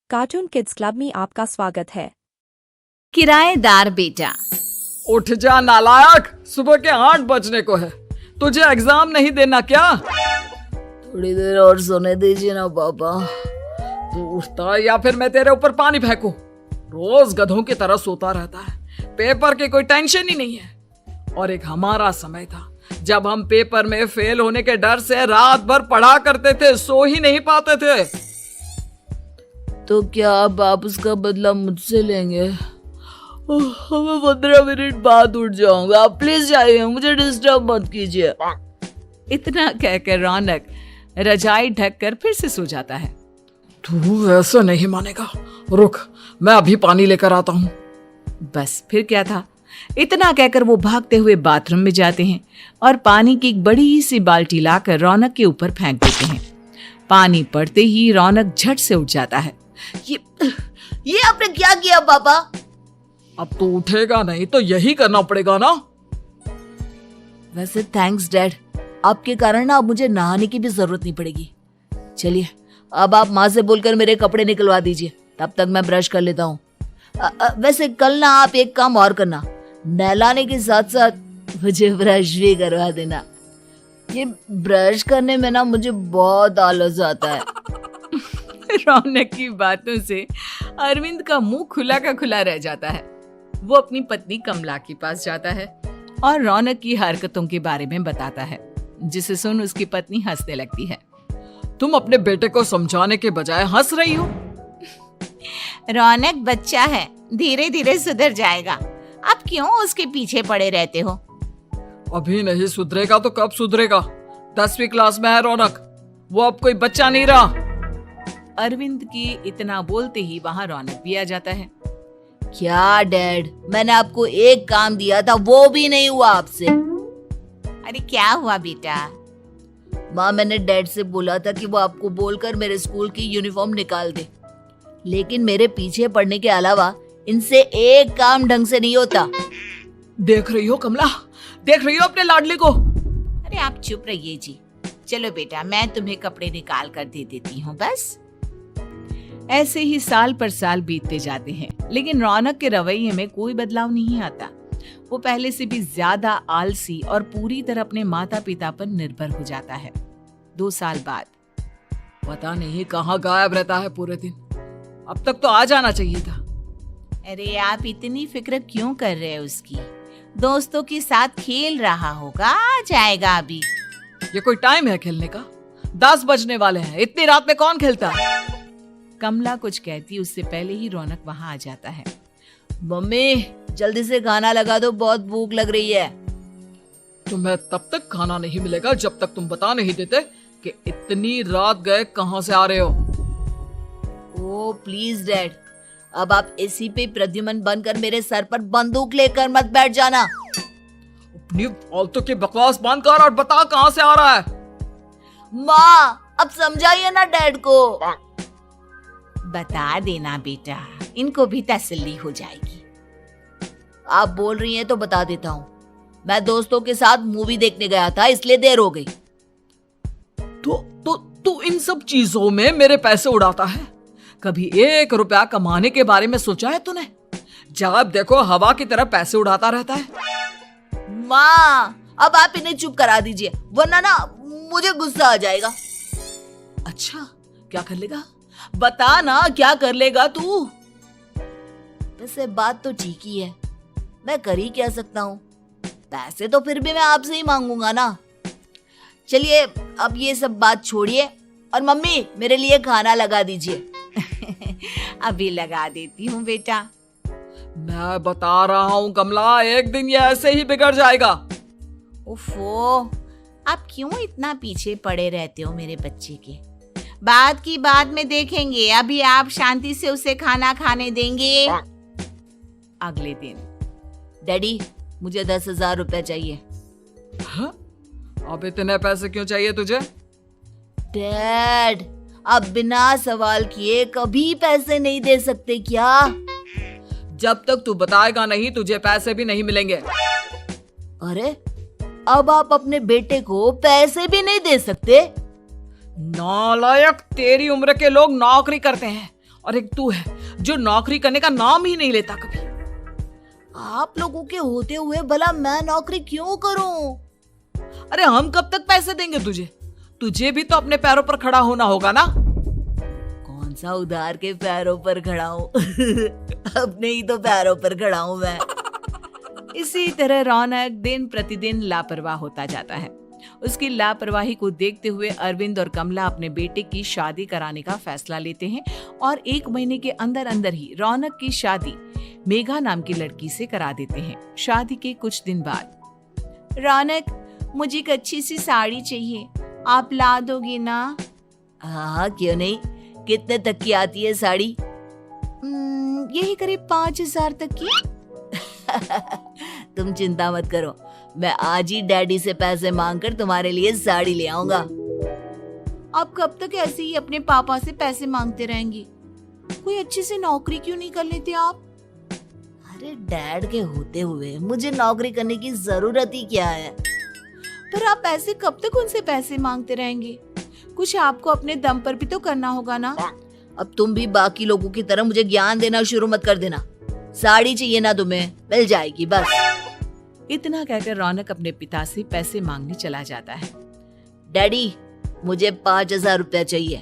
Cartoon kids club में आपका स्वागत है। किराएदार बेटा। उठ जा नालायक, सुबह के 8 बजने को है। तुझे एग्जाम नहीं देना क्या? थोड़ी देर और सोने दीजिए ना पापा। तू उठता या फिर मैं तेरे ऊपर पानी फेंकूं? रोज गधों की तरह सोता रहता है। पेपर की कोई टेंशन ही नहीं है। और एक हमारा समय था जब हम पेपर में फेल होने के डर से रात भर पढ़ा करते थे, सो ही नहीं पाते थे। तो क्या आप उसका बदला मुझसे लेंगे? मैं 15 मिनट बाद उठ जाऊंगा, आप प्लीज जाइए, मुझे डिस्टर्ब मत कीजिए। इतना कहकर रौनक रजाई ढककर फिर से सो जाता है। तू ऐसा नहीं मानेगा, रुक मैं अभी पानी लेकर आता हूँ। बस फिर क्या था, इतना कहकर वो भागते हुए बाथरूम में जाते हैं और पानी की एक बड़ी सी बाल्टी लाकर रौनक के ऊपर फेंक देते हैं। पानी पड़ते ही रौनक झट से उठ जाता है। ये आपने क्या किया पापा? अब तो उठेगा नहीं तो यही करना पड़ेगा ना। वैसे थैंक्स डैड, आपके कारण ना अब मुझे नहाने की भी जरूरत नहीं पड़ेगी। चलिए अब आप माँ से बोलकर मेरे कपड़े निकलवा दीजिए, तब तक मैं ब्रश कर लेता हूँ। वैसे कल ना आप एक काम और करना, नहलाने के साथ साथ मुझे ब्रश भी करवा देना। ये ब्रश करने में ना मुझे बहुत आलस आता है। रौनक की बातों से अरविंद का मुंह खुला का खुला रह जाता है। वो अपनी पत्नी कमला के पास जाता है और रौनक की हरकतों के बारे में बताता है, जिसे सुन उसकी पत्नी हंसने लगती है। तुम अपने बेटे को समझाने के बजाय हंस रही हो। रौनक बच्चा है, धीरे धीरे सुधर जाएगा। आप क्यों उसके पीछे पड़े रहते हो? अभी नहीं सुधरेगा तो कब सुधरेगा? 10वीं क्लास में है रौनक, वो अब कोई बच्चा नहीं रहा। अरविंद की इतना बोलते ही वहां रौनक भी आ जाता है। क्या डैड, मैंने आपको एक काम दिया था, वो भी नहीं हुआ आपसे। अरे क्या हुआ बेटा? माँ, मैंने डैड से बोला था कि वो आपको बोलकर मेरे स्कूल की यूनिफॉर्म निकाल दे, लेकिन मेरे पीछे पड़ने के अलावा इनसे एक काम ढंग से नहीं होता। देख रही हो कमला, देख रही हो अपने लाडले को? अरे आप चुप रहिए जी। चलो बेटा, मैं तुम्हें कपड़े निकाल कर दे देती हूँ। बस ऐसे ही साल पर साल बीतते जाते हैं, लेकिन रौनक के रवैये में कोई बदलाव नहीं आता। वो पहले से भी ज्यादा आलसी और पूरी तरह अपने माता पिता पर निर्भर हो जाता है। 2 साल बाद पता नहीं कहाँ गायब रहता है पूरे दिन। अब तक तो आ जाना चाहिए था। अरे आप इतनी फिक्र क्यों कर रहे हो उसकी? दोस्तों के साथ खेल रहा होगा, आ जाएगा अभी। ये कोई टाइम है खेलने का? 10 बजने वाले हैं, इतनी रात में कौन खेलता है? कमला कुछ कहती उससे पहले ही रौनक वहां आ जाता है। मम्मी जल्दी से खाना लगा दो, बहुत भूख लग रही है। तुम्हें तब तक खाना नहीं मिलेगा जब तक तुम बता नहीं देते कि इतनी रात गए कहां से आ रहे हो। ओ प्लीज डैड, अब आप एसी पे प्रद्युमन बनकर मेरे सर पर बंदूक लेकर मत बैठ जाना। अपनी फालतू की बकवास बंद कर और बता कहां से आ रहा है। माँ अब समझाइए ना डैड को। बता देना बेटा, इनको भी तसल्ली हो जाएगी। आप बोल रही हैं तो बता देता हूँ। मैं दोस्तों के साथ मूवी देखने गया था, इसलिए देर हो गई। तो इन सब चीजों में मेरे पैसे उड़ाता है। कभी 1 रुपया कमाने के बारे में सोचा है तूने? जब देखो हवा की तरह पैसे उड़ाता रहता है। माँ अब आप इन्हें चुप करा दीजिए, वरना ना मुझे गुस्सा आ जाएगा। अच्छा क्या कर लेगा? बता ना क्या कर लेगा तू? वैसे बात तो ठीक ही है, मैं कर ही क्या सकता हूँ। पैसे तो फिर भी मैं आपसे ही मांगूंगा ना। चलिए अब ये सब बात छोड़िए और मम्मी मेरे लिए खाना लगा दीजिए। अभी लगा देती हूँ बेटा। मैं बता रहा हूँ कमला, एक दिन ये ऐसे ही बिगड़ जाएगा। ओफो, आप क्यों इतना पीछे पड़े रहते हो मेरे बच्चे के? बात की बाद में देखेंगे, अभी आप शांति से उसे खाना खाने देंगे। अगले दिन डैडी मुझे 10,000 रुपए चाहिए। हाँ? अब इतने पैसे क्यों चाहिए तुझे? डैड आप बिना सवाल किए कभी पैसे नहीं दे सकते क्या? जब तक तू बताएगा नहीं तुझे पैसे भी नहीं मिलेंगे। अरे अब आप अपने बेटे को पैसे भी नहीं दे सकते? नालायक, तेरी उम्र के लोग नौकरी करते हैं और एक तू है जो नौकरी करने का नाम ही नहीं लेता कभी। आप लोगों के होते हुए भला मैं नौकरी क्यों करूं? अरे हम कब तक पैसे देंगे तुझे? तुझे भी तो अपने पैरों पर खड़ा होना होगा ना। कौन सा उधार के पैरों पर खड़ा हूं? अपने ही तो पैरों पर खड़ा हूं मैं। इसी तरह रौनक दिन प्रतिदिन लापरवाह होता जाता है। उसकी लापरवाही को देखते हुए अरविंद और कमला अपने बेटे की शादी कराने का फैसला लेते हैं और 1 महीने के अंदर अंदर ही रौनक की शादी मेघा नाम की लड़की से करा देते हैं। शादी के कुछ दिन बाद, रौनक, मुझे एक अच्छी सी साड़ी चाहिए, आप ला दोगे ना? हाँ, क्यों नहीं। कितने तक की आती है साड़ी? यही करीब 5,000 तक की। तुम चिंता मत करो, मैं आज ही डैडी से पैसे मांगकर तुम्हारे लिए साड़ी ले आऊंगा। आप कब तक ऐसे ही अपने पापा से पैसे मांगते रहेंगी? कोई अच्छी सी नौकरी क्यों नहीं कर लेते आप? अरे डैड के होते हुए मुझे नौकरी करने की जरूरत ही क्या है? पर आप ऐसे कब तक उनसे पैसे मांगते रहेंगे? कुछ आपको अपने दम पर भी तो करना होगा ना। अब तुम भी बाकी लोगों की तरह मुझे ज्ञान देना शुरू मत कर देना। साड़ी चाहिए ना तुम्हें, मिल जाएगी बस। इतना कहकर रौनक अपने पिता से पैसे मांगने चला जाता है। डैडी, मुझे 5,000 रुपया चाहिए।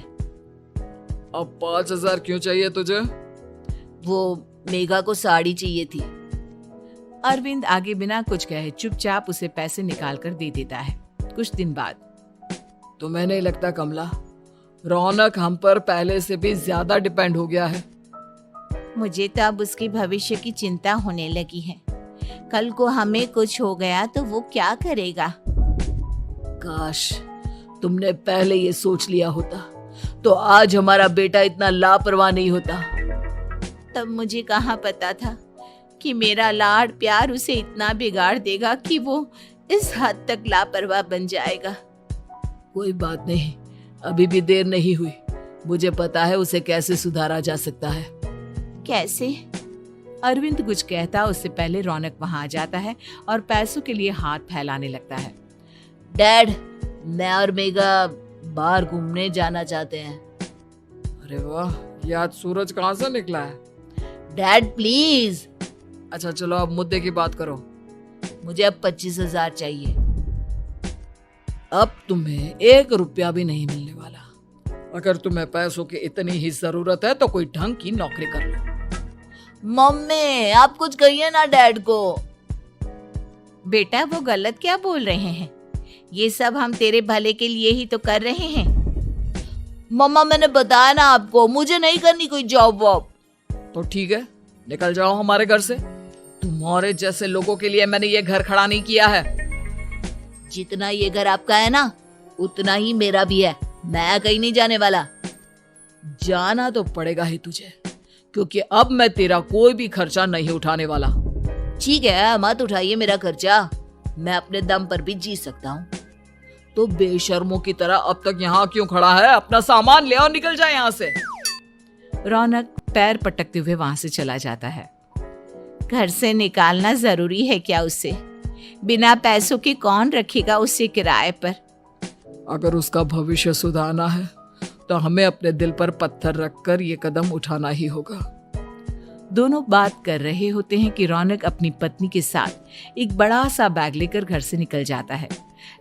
अब 5,000 क्यों चाहिए तुझे? वो मेघा को साड़ी चाहिए थी। अरविंद आगे बिना कुछ कहे चुपचाप उसे पैसे निकाल कर दे देता है। कुछ दिन बाद, तुम्हें नहीं लगता कमला, रौनक हम पर पहले से भी ज्यादा डिपेंड हो गया है? मुझे तो अब उसके भविष्य की चिंता होने लगी है। कल को हमें कुछ हो गया तो वो क्या करेगा? काश तुमने पहले ये सोच लिया होता तो आज हमारा बेटा इतना लापरवाह नहीं होता। तब मुझे कहाँ पता था कि मेरा लाड़ प्यार उसे इतना बिगाड़ देगा कि वो इस हद तक लापरवाह बन जाएगा। कोई बात नहीं, अभी भी देर नहीं हुई। मुझे पता है उसे कैसे सुधारा जा सकता है। कैसे? अरविंद कुछ कहता उससे पहले रौनक वहां आ जाता है और पैसों के लिए हाथ फैलाने लगता है। डैड, मैं और मेघा बाहर घूमने जाना चाहते हैं। अरे वाह, ये आज सूरज कहाँ से निकला है? Dad please. अच्छा चलो अब मुद्दे की बात करो। मुझे अब 25,000 चाहिए। अब तुम्हें 1 रुपया भी नहीं मिलने वाला। अगर तुम्हें पैसों की इतनी ही जरूरत है तो कोई ढंग की नौकरी कर लो। मम्मी, आप कुछ कहिए ना डैड को। बेटा, वो गलत क्या बोल रहे हैं? ये सब हम तेरे भले के लिए ही तो कर रहे हैं। मम्मा, मैंने बताया ना आपको, मुझे नहीं करनी कोई जॉब वॉब। तो ठीक है, निकल जाओ हमारे घर से। तुम्हारे जैसे लोगों के लिए मैंने ये घर खड़ा नहीं किया है। जितना ये घर आपका है ना, उतना ही मेरा भी है। मैं कहीं नहीं जाने वाला। जाना तो पड़ेगा ही तुझे, क्योंकि अब मैं तेरा कोई भी खर्चा नहीं उठाने वाला। ठीक है, मत उठाइए मेरा खर्चा, मैं अपने दम पर भी जी सकता हूँ। तो बेशर्मों की तरह अब तक यहाँ क्यों खड़ा है? अपना सामान ले और निकल जाए यहाँ से। रौनक पैर पटकते हुए वहां से चला जाता है। घर से निकालना जरूरी है क्या उसे? बिना पैसों के कौन रखेगा उसे किराए पर? अगर उसका भविष्य सुधारना है तो हमें अपने दिल पर पत्थर रखकर ये कदम उठाना ही होगा। दोनों बात कर रहे होते हैं कि रौनक अपनी पत्नी के साथ एक बड़ा सा बैग लेकर घर से निकल जाता है,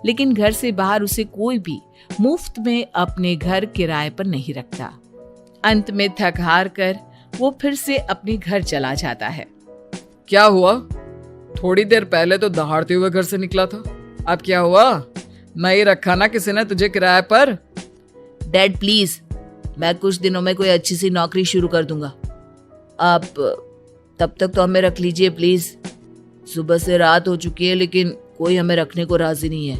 लेकिन घर से बाहर उसे कोई भी मुफ्त में अपने घर किराए पर नहीं रखता। अंत में थक हार कर वो फिर से अपने घर चला जाता है। क्या हुआ? थोड़ी देर पहले तो दहाड़ते हुए घर से निकला था, अब क्या हुआ? नहीं रखा ना किसी ने तुझे किराए पर? डैड प्लीज, मैं कुछ दिनों में कोई अच्छी सी नौकरी शुरू कर दूंगा। आप तब तक तो हमें रख लीजिए प्लीज। सुबह से रात हो चुकी है लेकिन कोई हमें रखने को राजी नहीं है।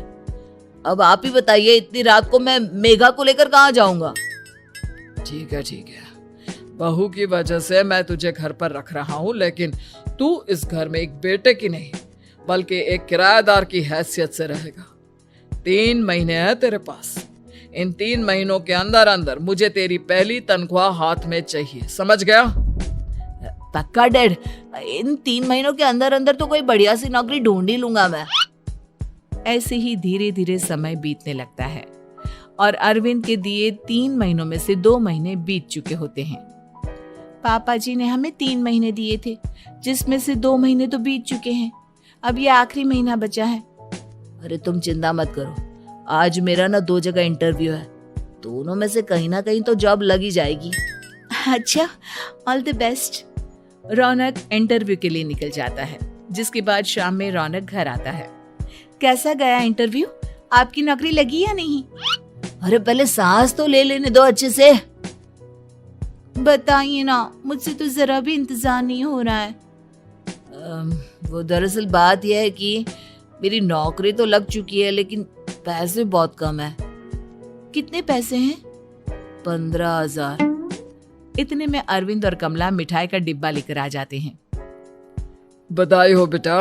अब आप ही बताइए, इतनी रात को मैं मेघा को लेकर कहाँ जाऊंगा? ठीक है, बहू की वजह से मैं तुझे घर पर रख रहा हूँ, लेकिन तू इस घर में एक बेटे की नहीं बल्कि एक किराएदार की हैसियत से रहेगा। 3 महीने है तेरे पास। इन 3 महीनों के अंदर अंदर मुझे तेरी पहली तनख्वाह हाथ में चाहिए, समझ गया? पक्का डैड, इन 3 महीनों के अंदर अंदर तो कोई बढ़िया सी नौकरी ढूंढ ही लूंगा मैं। ऐसे ही धीरे धीरे समय बीतने लगता है और अरविंद के दिए 3 महीनों में से 2 महीने बीत चुके होते हैं। पापा जी ने हमें 3 महीने दिए थे, जिसमें से 2 महीने तो बीत चुके हैं। अब ये आखिरी महीना बचा है। अरे तुम चिंता मत करो, आज मेरा ना 2 जगह इंटरव्यू है, दोनों में से कहीं ना कहीं तो जॉब लग ही जाएगी। अच्छा, all the best. Raunak interview के लिए निकल जाता है, जिसके बाद शाम में रौनक घर आता है। कैसा गया इंटरव्यू? आपकी नौकरी लगी या नहीं? अरे पहले सांस तो ले लेने दो अच्छे से। बताइए ना, मुझसे तो जरा भी इंतजार नहीं हो रहा है। वो दरअसल बात यह है कि मेरी नौकरी तो लग चुकी है, लेकिन पैसे बहुत कम है। कितने पैसे हैं? 15,000। इतने में अरविंद और कमला मिठाई का डिब्बा लेकर आ जाते हैं। बधाई हो बेटा।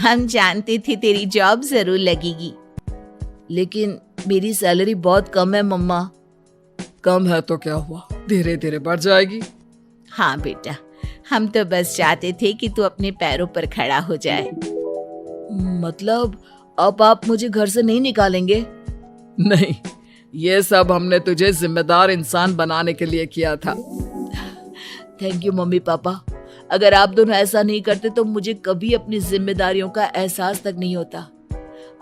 हम जानते थे तेरी जॉब जरूर लगेगी। लेकिन मेरी सैलरी बहुत कम है मम्मा। कम है तो क्या हुआ, धीरे धीरे बढ़ जाएगी। हाँ बेटा, हम तो बस चाहते थे कि तू अपने पैरों पर खड़ा हो जाए। मतलब अब आप मुझे घर से नहीं निकालेंगे? नहीं, ये सब हमने तुझे जिम्मेदार इंसान बनाने के लिए किया था। Thank you mummy papa. अगर आप दोनों ऐसा नहीं करते तो मुझे कभी अपनी जिम्मेदारियों का एहसास तक नहीं होता।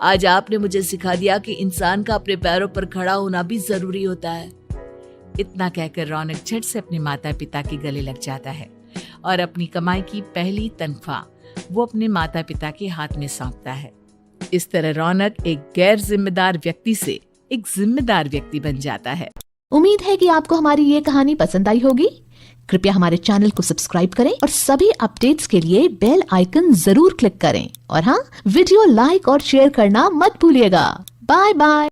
आज आपने मुझे सिखा दिया कि इंसान का अपने पैरों पर खड़ा होना भी जरूरी होता है। इतना कहकर रौनक झट से अपने माता पिता के गले लग जाता है और अपनी कमाई की पहली तनख्वाह वो अपने माता पिता के हाथ में सौंपता है। इस तरह रौनक एक गैर जिम्मेदार व्यक्ति से एक जिम्मेदार व्यक्ति बन जाता है। उम्मीद है कि आपको हमारी ये कहानी पसंद आई होगी। कृपया हमारे चैनल को सब्सक्राइब करें और सभी अपडेट्स के लिए बेल आइकन जरूर क्लिक करें। और हाँ, वीडियो लाइक और शेयर करना मत भूलिएगा। Bye bye.